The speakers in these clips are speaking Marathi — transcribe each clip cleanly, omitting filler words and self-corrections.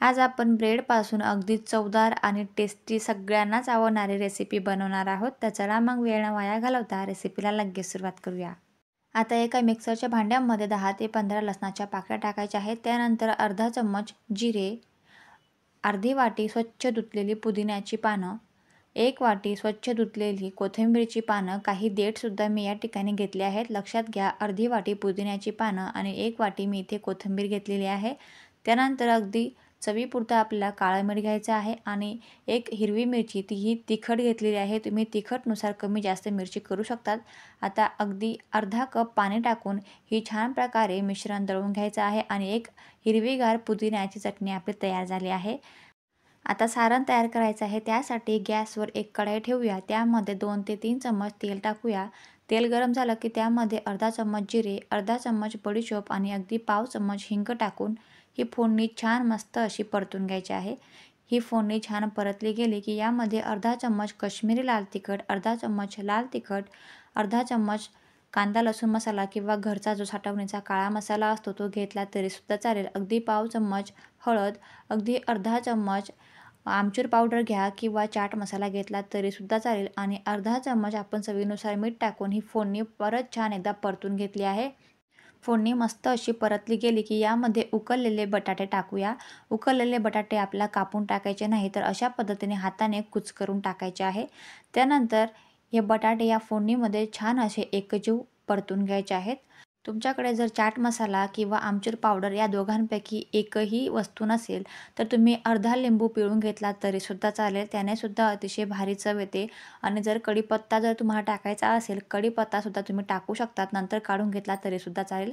आज आपण ब्रेडपासून अगदी चवदार आणि टेस्टी सगळ्यांनाच आवडणारी रेसिपी बनवणार आहोत. तर चला मग वेळ न वाया घालवता रेसिपीला लगेच सुरुवात करूया. आता एका मिक्सरच्या भांड्यामध्ये 10 ते 15 लसणाच्या पाकळ्या टाकायच्या आहेत. त्यानंतर अर्धा चम्मच जिरे, अर्धी वाटी स्वच्छ धुतलेली पुदिन्याची पानं, 1 वाटी स्वच्छ धुतलेली कोथिंबीरची पानं, काही देठसुद्धा मी या ठिकाणी घेतले आहेत. लक्षात घ्या, अर्धी वाटी पुदिन्याची पानं आणि 1 वाटी मी इथे कोथिंबीर घेतलेली आहे. त्यानंतर अगदी चवीपुरतं आपल्याला काळं मीठ घ्यायचं आहे आणि एक हिरवी मिरची, तीही तिखट घेतलेली आहे. तुम्ही तिखटनुसार कमी जास्त मिरची करू शकतात. आता अगदी अर्धा कप पाणी टाकून ही छान प्रकारे मिश्रण दळून घ्यायचं आहे आणि एक हिरवीगार पुदिन्याची चटणी आपली तयार झाली आहे. आता सारण तयार करायचं आहे. त्यासाठी गॅसवर एक कढई ठेवूया. त्यामध्ये 2 ते 3 चम्मच तेल टाकूया. तेल गरम झालं की त्यामध्ये अर्धा चम्मच जिरे, अर्धा चम्मच बडीशोप आणि अगदी पाव चम्मच हिंग टाकून ही फोडणी छान मस्त अशी परतून घ्यायची आहे. ही फोडणी छान परतली गेली की यामध्ये अर्धा चम्मच काश्मीरी लाल तिखट, अर्धा चम्मच लाल तिखट, अर्धा चम्मच कांदा लसूण मसाला किंवा घरचा जो साठवणीचा काळा मसाला असतो तो घेतला तरीसुद्धा चालेल. अगदी पाव चम्मच हळद, अगदी अर्धा चम्मच आमचूर पावडर घ्या किंवा चाट मसाला घेतला तरीसुद्धा चालेल आणि अर्धा चम्मच आपण चवीनुसार मीठ टाकून ही फोडणी परत छान एकदा परतून घेतली आहे. फोडणी मस्त अशी परतली गेली की यामध्ये उकळलेले बटाटे टाकूया. उकळलेले बटाटे आपल्याला कापून टाकायचे नाही, तर अशा पद्धतीने हाताने कुचकरून टाकायचे आहे. त्यानंतर हे बटाटे या फोडणीमध्ये छान असे एकजीव परतून घ्यायचे आहेत. तुमच्याकडे जर चाट मसाला किंवा आमचूर पावडर या दोघांपैकी एकही वस्तू नसेल तर तुम्ही अर्धा लिंबू पिळून घेतला तरीसुद्धा चालेल. त्यानेसुद्धा अतिशय भारी चव येते. आणि जर कढीपत्ता जर तुम्हाला टाकायचा असेल, कढीपत्तासुद्धा तुम्ही टाकू शकतात. नंतर काढून घेतला तरीसुद्धा चालेल.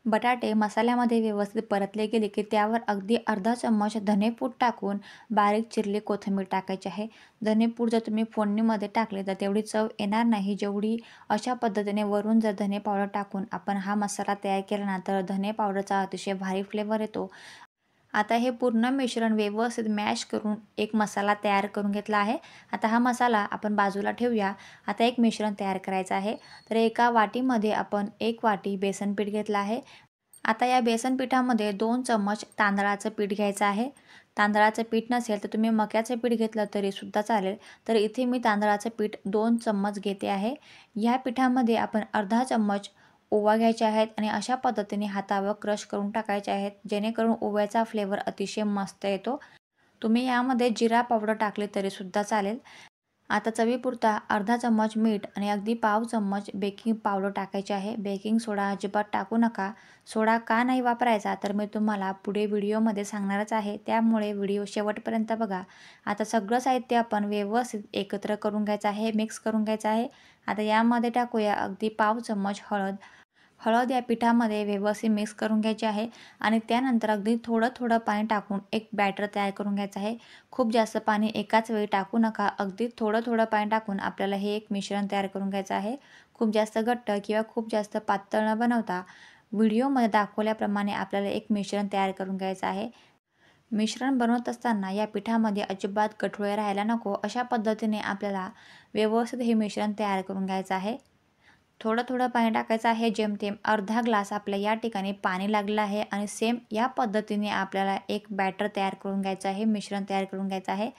बटाटे मसाल्यामध्ये व्यवस्थित परतले गेले की त्यावर अगदी अर्धा चम्मच धनेपूड टाकून बारीक चिरली कोथिंबीर टाकायची आहे. धनेपूड जर तुम्ही फोडणीमध्ये टाकले तर तेवढी चव येणार नाही, जेवढी अशा पद्धतीने वरून जर धने पावडर टाकून आपण हा मसाला तयार केला ना, तर धने पावडरचा अतिशय भारी फ्लेवर येतो. आता हे पूर्ण मिश्रण व्यवस्थित मॅश करून एक मसाला तयार करून घेतला आहे. आता हा मसाला आपण बाजूला ठेवूया. आता एक मिश्रण तयार करायचं आहे. तर एका वाटीमध्ये आपण 1 वाटी बेसन पीठ घेतलं आहे. आता या बेसन पिठामध्ये 2 चम्मच तांदळाचं पीठ घ्यायचं आहे. तांदळाचं पीठ नसेल तर तुम्ही मक्याचं पीठ घेतलं तरीसुद्धा चालेल. तर इथे मी तांदळाचं पीठ 2 चम्मच घेते आहे. ह्या पिठामध्ये आपण अर्धा चम्मच ओवा घ्यायचे आहेत आणि अशा पद्धतीने हातावर क्रश करून टाकायचे आहेत, जेणेकरून ओव्याचा फ्लेवर अतिशय मस्त येतो. तुम्ही यामध्ये जिरा पावडर टाकली तरीसुद्धा चालेल. आता चवीपुरता अर्धा चम्मच मीठ आणि अगदी पाव चम्मच बेकिंग पावडर टाकायची आहे. बेकिंग सोडा अजिबात टाकू नका. सोडा का नाही वापरायचा तर मी तुम्हाला पुढे व्हिडिओमध्ये सांगणारच आहे, त्यामुळे व्हिडिओ शेवटपर्यंत बघा. आता सगळं साहित्य आपण व्यवस्थित एकत्र करून घ्यायचं आहे, मिक्स करून घ्यायचं आहे. आता यामध्ये टाकूया अगदी पाव चम्मच हळद. हळद या पिठामध्ये व्यवस्थित मिक्स करून घ्यायची आहे आणि त्यानंतर अगदी थोडं थोडं पाणी टाकून एक बॅटर तयार करून घ्यायचं आहे. खूप जास्त पाणी एकाच वेळी टाकू नका. अगदी थोडं थोडं पाणी टाकून आपल्याला हे एक मिश्रण तयार करून घ्यायचं आहे. खूप जास्त घट्ट किंवा खूप जास्त पातळ न बनवता व्हिडिओमध्ये दाखवल्याप्रमाणे आपल्याला एक मिश्रण तयार करून घ्यायचं आहे. मिश्रण बनवत असताना या पिठामध्ये अजिबात गठुळे राहायला नको. अशा पद्धतीने आपल्याला व्यवस्थित हे मिश्रण तयार करून घ्यायचं आहे. थोडं थोडं पाणी टाकायचं आहे. जेमतेम अर्धा ग्लास आपल्या या ठिकाणी पाणी लागलं आहे आणि सेम या पद्धतीने आपल्याला एक बॅटर तयार करून घ्यायचं आहे, मिश्रण तयार करून घ्यायचं आहे.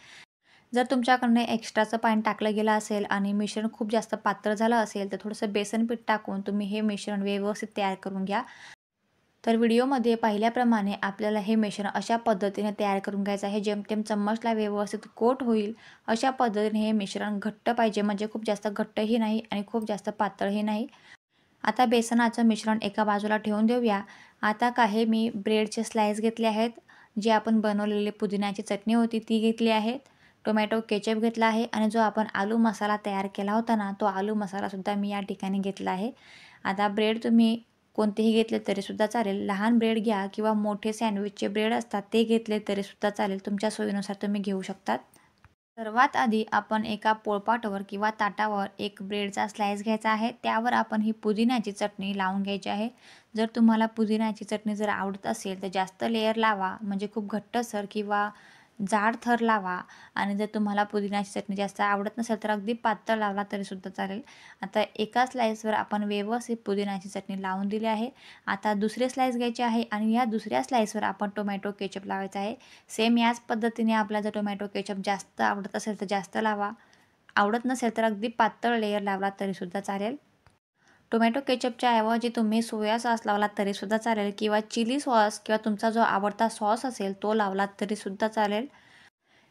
जर तुमच्याकडनं एक्स्ट्राचं पाणी टाकलं गेलं असेल आणि मिश्रण खूप जास्त पातळ झालं असेल तर थोडंसं बेसन पीठ टाकून तुम्ही हे मिश्रण व्यवस्थित तयार करून घ्या. तर व्हिडिओमध्ये पाहिल्याप्रमाणे आपल्याला हे मिश्रण अशा पद्धतीने तयार करून घ्यायचं आहे. जेमतेम चम्मचला व्यवस्थित कोट होईल अशा पद्धतीने हे मिश्रण घट्ट पाहिजे, म्हणजे खूप जास्त घट्टही नाही आणि खूप जास्त पातळही नाही. आता बेसनाचं मिश्रण एका बाजूला ठेवून देऊया. आता काही मी ब्रेडचे स्लाईस घेतले आहेत. जी आपण बनवलेली पुदिन्याची चटणी होती ती घेतली आहे. टोमॅटो केचप घेतला आहे आणि जो आपण आलू मसाला तयार केला होता ना, तो आलू मसालासुद्धा मी या ठिकाणी घेतला आहे. आता ब्रेड तुम्ही कोणतेही घेतले तरीसुद्धा चालेल. लहान ब्रेड घ्या किंवा मोठे सँडविचचे ब्रेड असतात ते घेतले तरीसुद्धा चालेल. तुमच्या सोयीनुसार तुम्ही घेऊ शकतात. सर्वात आधी आपण एका पोळपाटावर किंवा ताटावर एक ब्रेडचा स्लाइस घ्यायचा आहे. त्यावर आपण ही पुदिन्याची चटणी लावून घ्यायची आहे. जर तुम्हाला पुदिन्याची चटणी जर आवडत असेल तर जास्त लेयर लावा, म्हणजे खूप घट्टसर किंवा जाड थर लावा आणि जर तुम्हाला पुदिन्याची चटणी जास्त आवडत नसेल तर अगदी पातळ लावला तरीसुद्धा चालेल. आता एका स्लाईसवर आपण व्यवस्थित पुदिन्याची चटणी लावून दिली आहे. आता दुसरी स्लाईस घ्यायची आहे आणि या दुसऱ्या स्लाईसवर आपण टोमॅटो केचप लावायचा आहे. सेम याच पद्धतीने आपल्याला जर टोमॅटो केचप जास्त आवडत असेल तर जास्त लावा. आवडत नसेल तर अगदी पातळ लेयर लावला तरीसुद्धा चालेल. टोमॅटो केचपच्या ऐवजी तुम्ही सोया सॉस लावलात तरीसुद्धा चालेल किंवा चिली सॉस किंवा तुमचा जो आवडता सॉस असेल तो लावलात तरीसुद्धा चालेल.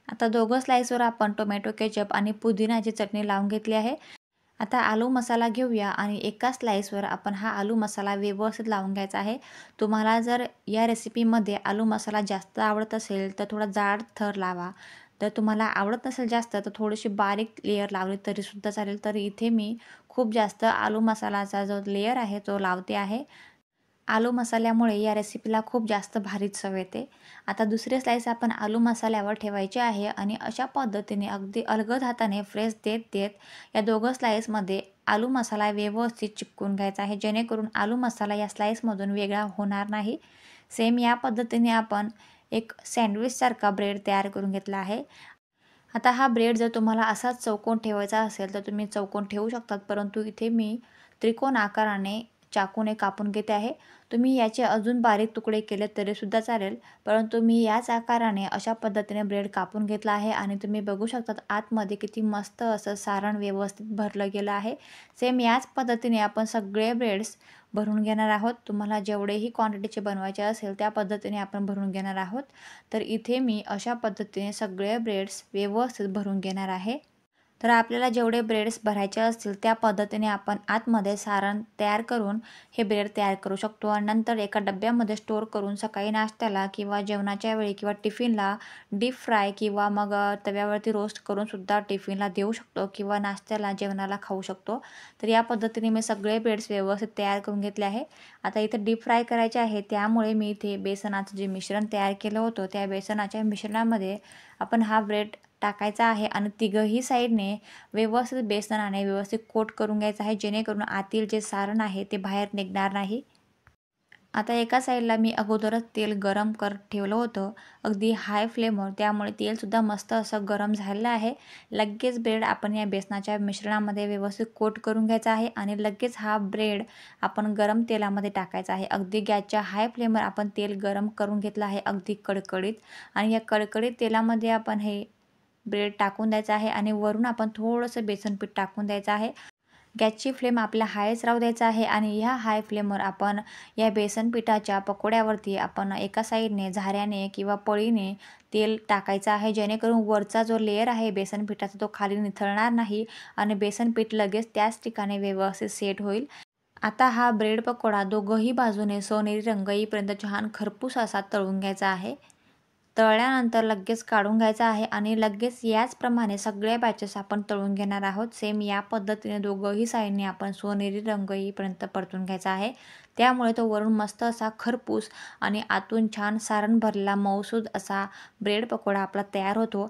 आता दोघं स्लाईसवर आपण टोमॅटो केचप आणि पुदिन्याची चटणी लावून घेतली आहे. आता आलू मसाला घेऊया आणि एका स्लाईसवर आपण हा आलू मसाला व्यवस्थित लावून घ्यायचा आहे. तुम्हाला जर या रेसिपीमध्ये आलू मसाला जास्त आवडत असेल तर थोडा जाड थर लावा. जर तुम्हाला आवडत नसेल जास्त तर थोडीशी बारीक लेयर लावली तरीसुद्धा चालेल. तर इथे मी खूप जास्त आलू मसालाचा जो लेयर आहे तो लावते आहे. आलू मसाल्यामुळे या रेसिपीला खूप जास्त भारी चव येते. आता दुसरी स्लाईस आपण आलू मसाल्यावर ठेवायची आहे आणि अशा पद्धतीने अगदी अलगद हाताने प्रेस देत देत या दोघं स्लाईसमध्ये आलू मसाला व्यवस्थित चिपकून घ्यायचा आहे, जेणेकरून आलू मसाला या स्लाईसमधून वेगळा होणार नाही. सेम या पद्धतीने आपण एक सँडविचसारखा ब्रेड तयार करून घेतला आहे. आता हा ब्रेड जर तुम्हाला असाच चौकोन ठेवायचा असेल तर तुम्ही चौकोन ठेवू शकतात, परंतु इथे मी त्रिकोण आकाराने चाकूने कापून घेते आहे. तुम्ही याचे अजून बारीक तुकडे केले तरीसुद्धा चालेल, परंतु मी याच आकाराने अशा पद्धतीने ब्रेड कापून घेतला आहे आणि तुम्ही बघू शकतात आतमध्ये किती मस्त असं सारण व्यवस्थित भरलं गेलं आहे. सेम याच पद्धतीने आपण सगळे ब्रेड्स भरून घेणार आहोत. तुम्हाला जेवढेही क्वांटिटीचे बनवायचे असेल त्या पद्धतीने आपण भरून घेणार आहोत. तर इथे मी अशा पद्धतीने सगळे ब्रेड्स व्यवस्थित भरून घेणार आहे. तर आपल्याला जेवढे ब्रेड्स भरायचे असतील त्या पद्धतीने आपण आतमध्ये सारण तयार करून हे ब्रेड तयार करू शकतो आणि नंतर एका डब्यामध्ये स्टोअर करून सकाळी नाश्त्याला किंवा जेवणाच्या वेळी किंवा टिफिनला डीप फ्राय किंवा मग तव्यावरती रोस्ट करून सुद्धा टिफिनला देऊ शकतो किंवा नाश्त्याला जेवणाला खाऊ शकतो. तर या पद्धतीने मी सगळे ब्रेड्स व्यवस्थित तयार करून घेतले आहे. आता इथे डीप फ्राय करायचे आहे, त्यामुळे मी इथे बेसनाचं जे मिश्रण तयार केलं होतं त्या बेसनाच्या मिश्रणामध्ये आपण हा ब्रेड टाकायचा आहे आणि तिघंही साईडने व्यवस्थित बेसनाने व्यवस्थित कोट करून घ्यायचं आहे, जेणेकरून आतील जे सारण आहे ते बाहेर निघणार नाही. आता एका साईडला मी अगोदरच तेल गरम करत ठेवलं होतं अगदी हाय फ्लेमवर, त्यामुळे तेलसुद्धा मस्त असं गरम झालेलं आहे. लगेच ब्रेड आपण या बेसनाच्या मिश्रणामध्ये व्यवस्थित कोट करून घ्यायचा आहे आणि लगेच हा ब्रेड आपण गरम तेलामध्ये टाकायचा आहे. अगदी गॅसच्या हाय फ्लेमवर आपण तेल गरम करून घेतलं आहे अगदी कडकडीत आणि या कडकडीत तेलामध्ये आपण हे ब्रेड टाकून द्यायचा आहे आणि वरून आपण थोडंसं बेसन पीठ टाकून द्यायचं आहे. गॅसची फ्लेम आपल्या हायच राहू द्यायचा आहे आणि ह्या हाय फ्लेमवर आपण या बेसन पिठाच्या पकोड्यावरती आपण एका साईडने झाऱ्याने किंवा पळीने तेल टाकायचं आहे, जेणेकरून वरचा जो लेयर आहे बेसन पिठाचा तो खाली निथळणार नाही आणि बेसन पीठ लगेच त्याच ठिकाणी व्यवस्थित सेट होईल. आता हा ब्रेड पकोडा दोघंही बाजूने सोनेरी रंग येईपर्यंत छान खरपूस असा तळून घ्यायचा आहे. तळल्यानंतर लगेच काढून घ्यायचा आहे आणि लगेच याचप्रमाणे सगळ्या बॅचेस आपण तळून घेणार आहोत. सेम या पद्धतीने दोघंही साईडने आपण सोनेरी रंग येईपर्यंत परतून घ्यायचा आहे. त्यामुळे तो वरून मस्त असा खरपूस आणि आतून छान सारण भरलेला मऊसूद असा ब्रेड पकोडा आपला तयार होतो.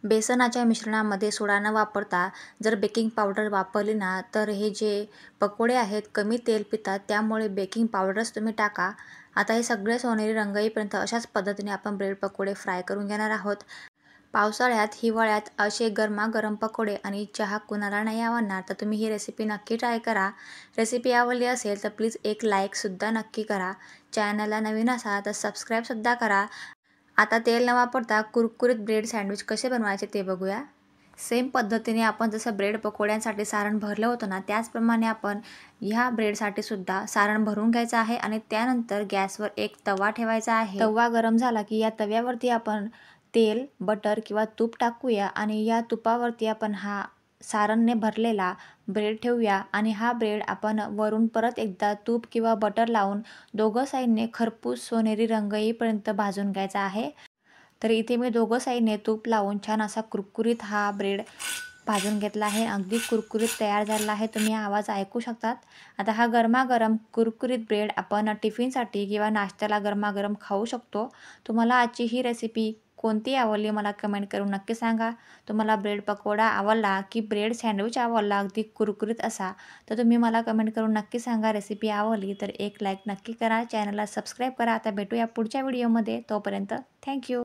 बेसनाच्या मिश्रणामध्ये सोडा न वापरता जर बेकिंग पावडर वापरली ना तर हे जे पकोडे आहेत कमी तेल पितात, त्यामुळे बेकिंग पावडरच तुम्ही टाका. आता हे सगळे सोनेरी रंग येईपर्यंत अशाच पद्धतीने आपण ब्रेड पकोडे फ्राय करून घेणार आहोत. पावसाळ्यात, हिवाळ्यात असे गरमागरम पकोडे आणि चहा कुणाला नाही आवडणार, तर तुम्ही ही रेसिपी नक्की ट्राय करा. रेसिपी आवडली असेल तर प्लीज एक लाईकसुद्धा नक्की करा. चॅनलला नवीन असाल तर सबस्क्राईबसुद्धा करा. आता तेल न वापरता कुरकुरीत ब्रेड सँडविच कसे बनवायचे ते बघूया. सेम पद्धतीने आपण जसं ब्रेड पकोड्यांसाठी सारण भरलं होतं ना, त्याचप्रमाणे आपण ह्या ब्रेडसाठी सुद्धा सारण भरून घ्यायचं आहे आणि त्यानंतर गॅसवर एक तवा ठेवायचा आहे. तवा गरम झाला की या तव्यावरती आपण तेल, बटर किंवा तूप टाकूया आणि या तुपावरती आपण हा सारणने भरलेला ब्रेड ठेवूया आणि हा ब्रेड आपण वरून परत एकदा तूप किंवा बटर लावून दोघं साईडने खरपूस सोनेरी रंग येईपर्यंत भाजून घ्यायचा आहे. तर इथे मी दोघं साईडने तूप लावून छान असा कुरकुरीत हा ब्रेड भाजून घेतला आहे. अगदी कुरकुरीत तयार झालेला आहे, तुम्ही आवाज ऐकू शकतात. आता हा गरमागरम कुरकुरीत ब्रेड आपण टिफिनसाठी किंवा नाश्त्याला गरमागरम खाऊ शकतो. तुम्हाला आजची ही रेसिपी कोणती आवडली मला कमेंट करून नक्की सांगा. तुम्हाला ब्रेड पकोडा आवडला की ब्रेड सँडविच आवडला अगदी कुरकुरीत असा, तर तुम्ही मला कमेंट करून नक्की सांगा. रेसिपी आवडली तर एक लाईक नक्की करा, चॅनलला सबस्क्राईब करा. आता भेटूया पुढच्या व्हिडिओमध्ये, तोपर्यंत थँक्यू.